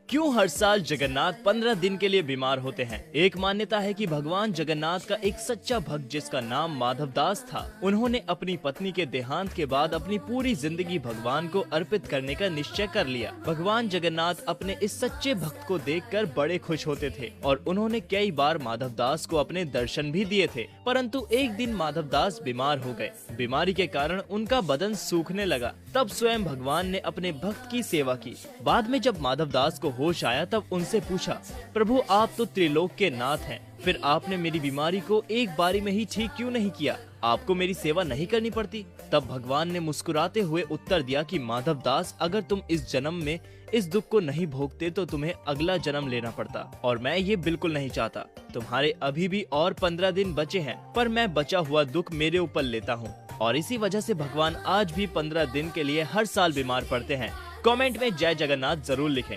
क्यों हर साल जगन्नाथ 15 दिन के लिए बीमार होते हैं? एक मान्यता है कि भगवान जगन्नाथ का एक सच्चा भक्त जिसका नाम माधवदास था, उन्होंने अपनी पत्नी के देहांत के बाद अपनी पूरी जिंदगी भगवान को अर्पित करने का निश्चय कर लिया। भगवान जगन्नाथ अपने इस सच्चे भक्त को देखकर बड़े खुश होते थे और उन्होंने कई बार माधवदास को अपने दर्शन भी दिए थे। परंतु एक दिन माधवदास बीमार हो गए। बीमारी के कारण उनका बदन सूखने लगा। तब स्वयं भगवान ने अपने भक्त की सेवा की। बाद में जब माधवदास को होश आया तब उनसे पूछा, प्रभु आप तो त्रिलोक के नाथ हैं, फिर आपने मेरी बीमारी को एक बारी में ही ठीक क्यों नहीं किया? आपको मेरी सेवा नहीं करनी पड़ती? तब भगवान ने मुस्कुराते हुए उत्तर दिया कि माधवदास, अगर तुम इस जन्म में इस दुख को नहीं भोगते तो तुम्हें अगला जन्म लेना पड़ता, और मैं ये बिल्कुल नहीं चाहता। तुम्हारे अभी भी और 15 दिन बचे हैं, पर मैं बचा हुआ दुख मेरे ऊपर लेता हूँ, और इसी वजह से भगवान आज भी 15 दिन के लिए हर साल बीमार पड़ते हैं। कमेंट में जय जगन्नाथ जरूर लिखें।